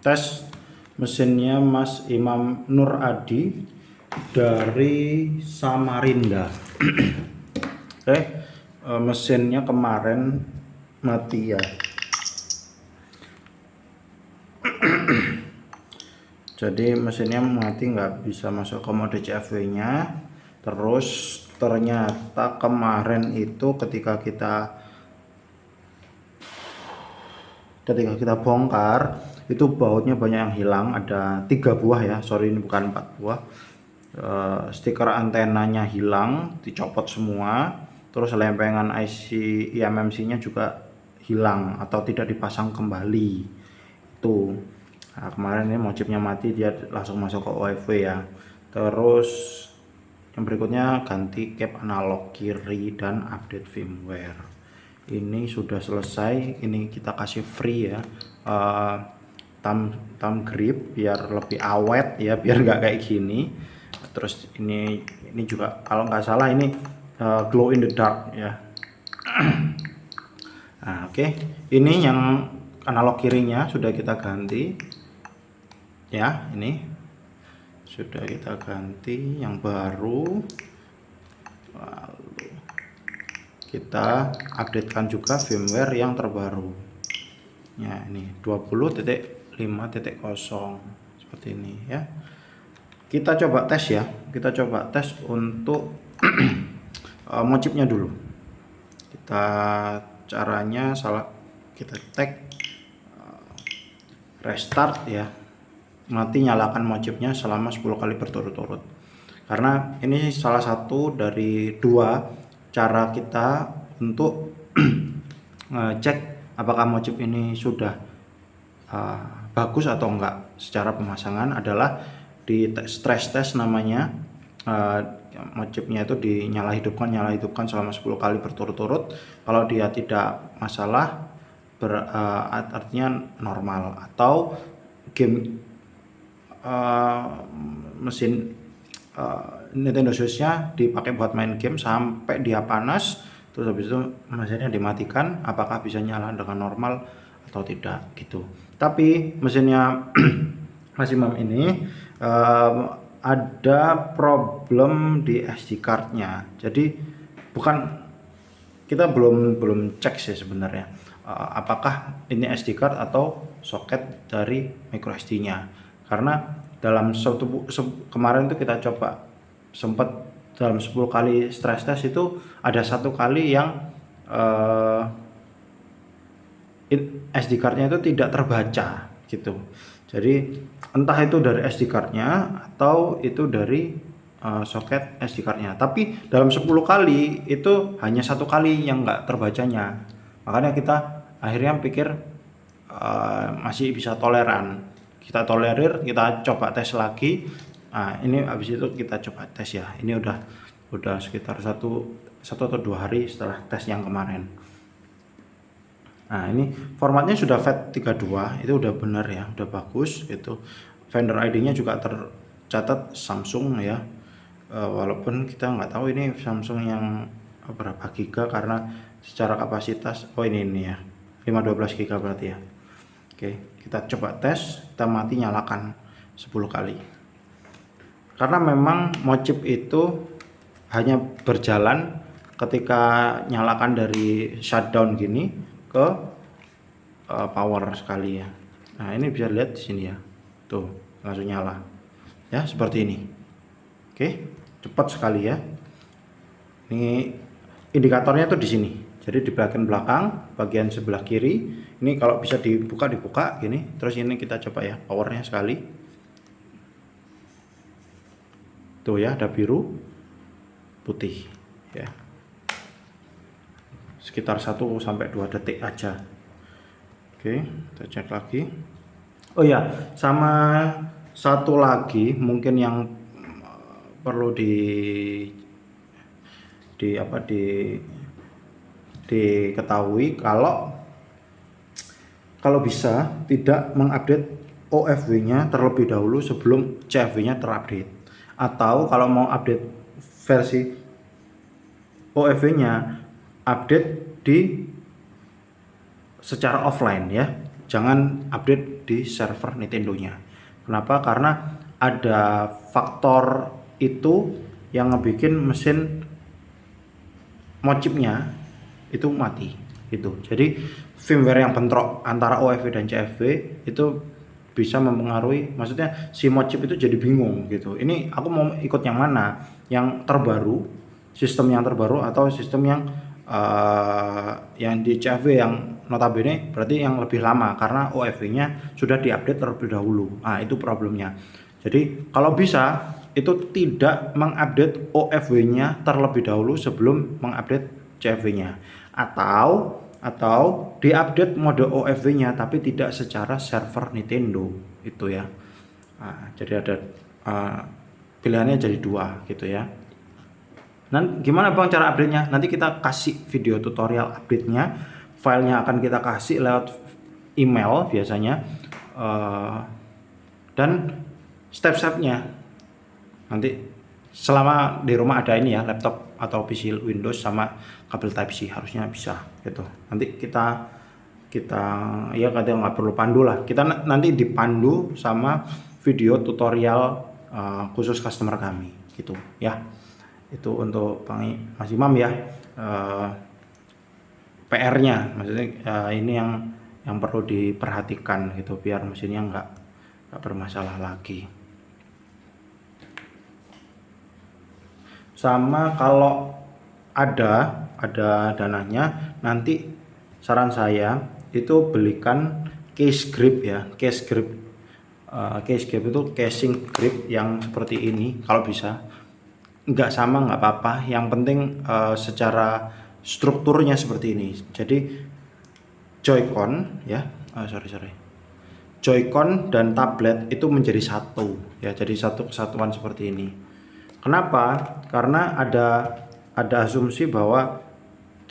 tes mesinnya Mas Imam Nur Adi dari Samarinda. Mesinnya kemarin mati ya. Jadi mesinnya mati, nggak bisa masuk ke mode CFW nya. Terus ternyata kemarin itu ketika kita bongkar itu bautnya banyak yang hilang, ada 3 buah ya, sorry ini bukan 4 buah. Stiker antenanya hilang, dicopot semua. Terus lempengan IC eMMC nya juga hilang atau tidak dipasang kembali itu. Nah, kemarin ini mojibnya mati, dia langsung masuk ke OFW ya. Terus yang berikutnya ganti cap analog kiri dan update firmware. Ini sudah selesai, ini kita kasih free ya, thumb grip biar lebih awet ya, biar nggak kayak gini. Terus ini juga kalau nggak salah ini glow in the dark ya. Nah, oke. Ini yang analog kirinya sudah kita ganti ya, ini sudah kita ganti yang baru. Lalu kita updatekan juga firmware yang terbaru ya, ini 20.5.0 seperti ini ya. Kita coba tes ya, kita coba tes untuk mojibnya dulu. Caranya kita tag restart ya, nanti nyalakan mojibnya selama 10 kali berturut-turut, karena ini salah satu dari 2 cara kita untuk ngecek apakah mojib ini sudah bagus atau enggak secara pemasangan, adalah di stress test namanya. Mojibnya itu nyala hidupkan selama 10 kali berturut-turut. Kalau dia tidak masalah artinya normal, atau game mesin Nintendo Switch-nya dipakai buat main game sampai dia panas, terus habis itu mesinnya dimatikan, apakah bisa nyala dengan normal atau tidak gitu. Tapi mesinnya Mas Imam ini ada problem di SD card-nya. Jadi kita belum cek sih sebenarnya apakah ini SD card atau soket dari micro SD-nya, karena dalam kemarin itu kita coba sempat dalam 10 kali stress test itu ada 1 kali yang SD card-nya itu tidak terbaca gitu. Jadi entah itu dari SD card-nya atau itu dari soket SD card-nya. Tapi dalam 10 kali itu hanya 1 kali yang nggak terbacanya. Makanya kita akhirnya pikir masih bisa toleran. Kita tolerir, kita coba tes lagi. Nah, ini habis itu kita coba tes ya. Ini udah sekitar 1 atau 2 hari setelah tes yang kemarin. Nah, ini formatnya sudah FAT32, itu udah benar ya, udah bagus gitu. Vendor ID-nya juga tercatat Samsung ya. Walaupun kita nggak tahu ini Samsung yang berapa giga, karena secara kapasitas ini ya 512 giga berarti ya. Oke, kita coba tes, kita mati nyalakan 10 kali. Karena memang mojib itu hanya berjalan ketika nyalakan dari shutdown gini ke power sekali ya. Nah, ini bisa lihat di sini ya. Tuh, langsung nyala. Ya, seperti ini. Oke, cepat sekali ya. Ini indikatornya tuh di sini. Jadi di bagian belakang, bagian sebelah kiri, ini kalau bisa dibuka gini. Terus ini kita coba ya, powernya sekali. Tuh ya, ada biru, putih ya. Sekitar 1 sampai 2 detik aja. Oke, kita cek lagi. Oh ya, sama satu lagi mungkin yang perlu diketahui, kalau bisa tidak mengupdate OFW-nya terlebih dahulu sebelum CFW-nya terupdate, atau kalau mau update versi OFW-nya update secara offline ya, jangan update di server Nintendo-nya. Kenapa? Karena ada faktor itu yang ngebikin mesin mocipnya itu mati gitu. Jadi firmware yang bentrok antara OFW dan CFW itu bisa mempengaruhi, maksudnya si mocip itu jadi bingung gitu. Ini aku mau ikut yang mana? Yang terbaru, sistem yang terbaru atau sistem yang di CFW yang notabene berarti yang lebih lama karena OFW-nya sudah diupdate terlebih dahulu. Nah, itu problemnya. Jadi kalau bisa itu tidak mengupdate OFW-nya terlebih dahulu sebelum mengupdate CFW-nya, atau diupdate mode OFW-nya tapi tidak secara server Nintendo itu ya. Nah, jadi ada pilihannya jadi dua gitu ya. Dan gimana bang cara update-nya? Nanti kita kasih video tutorial update-nya. Filenya akan kita kasih lewat email biasanya, dan step-stepnya nanti selama di rumah ada ini ya, laptop atau PC Windows sama kabel Type C harusnya bisa gitu. Nanti kita ya kadang nggak perlu pandu lah, kita nanti dipandu sama video tutorial khusus customer kami gitu ya. Itu untuk Mas Imam ya, PR-nya maksudnya ini yang perlu diperhatikan gitu biar mesinnya nggak bermasalah lagi. Sama kalau ada dananya, nanti saran saya itu belikan case grip ya, case grip itu casing grip yang seperti ini. Kalau bisa nggak sama nggak apa-apa, yang penting secara strukturnya seperti ini. Jadi Joy-Con ya, Joy-Con dan tablet itu menjadi satu ya, jadi satu kesatuan seperti ini. Kenapa? Karena ada asumsi bahwa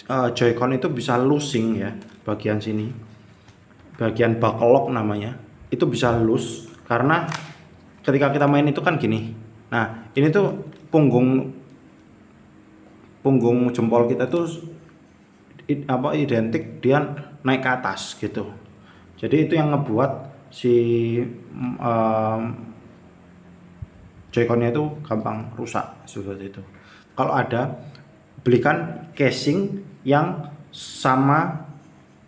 Joy-Con itu bisa losing ya, bagian sini, bagian backlog namanya, itu bisa loose karena ketika kita main itu kan gini. Nah, ini tuh punggung jempol kita tuh identik dia naik ke atas gitu. Jadi itu yang ngebuat si Joy-Con-nya itu gampang rusak seperti itu. Kalau ada, belikan casing yang sama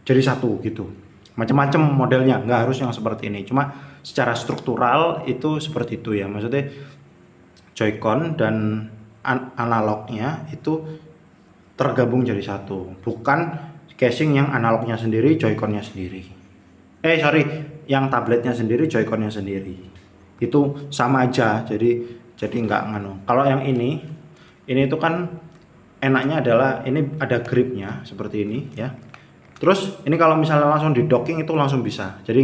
jadi satu gitu. Macam-macam modelnya, nggak harus yang seperti ini. Cuma secara struktural itu seperti itu ya. Maksudnya Joy-Con dan analognya itu tergabung jadi satu, bukan casing yang analognya sendiri, Joy-Con-nya sendiri. Yang tabletnya sendiri, Joy-Con-nya sendiri. Itu sama aja, jadi nggak nganu. Kalau yang ini itu kan enaknya adalah ini ada gripnya seperti ini ya. Terus ini kalau misalnya langsung di docking itu langsung bisa, jadi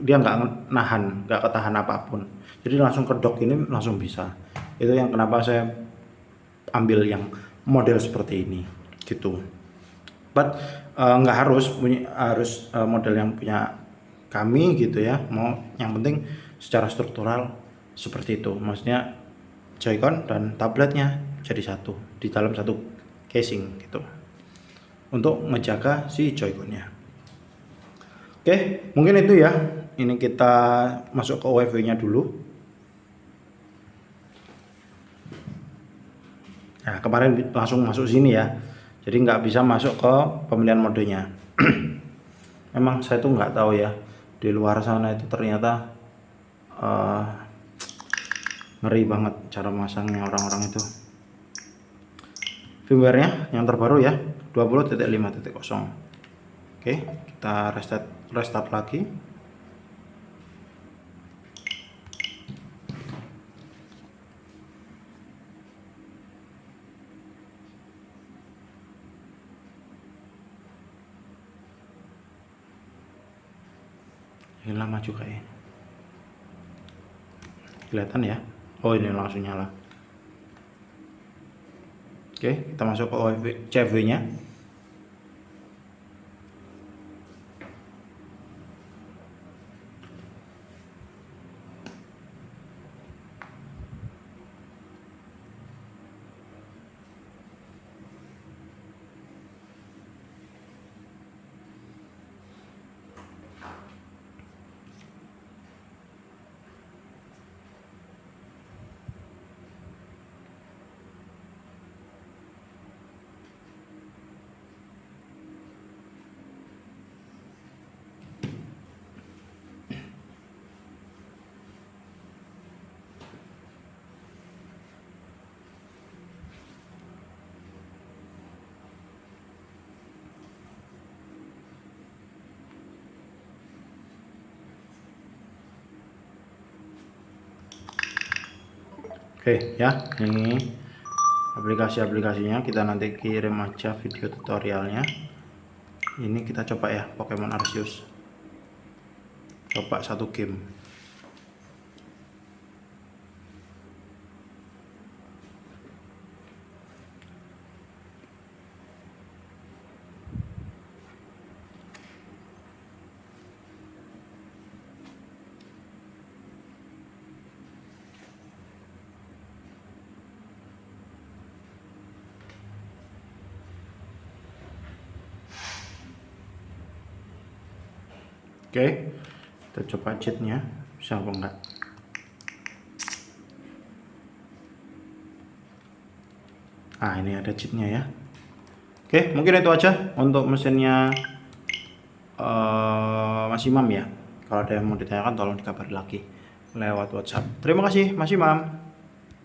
dia nggak nahan, nggak ketahan apapun. Jadi langsung ke dock ini langsung bisa. Itu yang kenapa saya ambil yang model seperti ini gitu. But nggak harus model yang punya kami gitu ya. Mau yang penting secara struktural seperti itu. Maksudnya Joy-Con dan tabletnya jadi satu di dalam satu casing gitu, untuk menjaga si Joy-Con-nya. Oke, mungkin itu ya. Ini kita masuk ke OFW-nya dulu. Nah, kemarin langsung masuk sini ya. Jadi nggak bisa masuk ke pemilihan modenya. Memang saya tuh nggak tahu ya, di luar sana itu ternyata ngeri banget cara masangnya orang-orang itu. Firmware-nya yang terbaru ya, 20.5.0. Oke, kita restart lagi. Ini lama juga ya. Kelihatan ya. Oh, ini langsung nyala. Oke, kita masuk ke CFW-nya. Oke ya, ini aplikasi-aplikasinya, kita nanti kirim aja video tutorialnya. Ini kita coba ya, Pokemon Arceus, coba satu game. Oke, kita coba cheatnya, bisa apa enggak. Nah, ini ada cheatnya ya. Oke, mungkin itu aja untuk mesinnya Mas Imam ya. Kalau ada yang mau ditanyakan tolong dikabari lagi lewat WhatsApp. Terima kasih Mas Imam.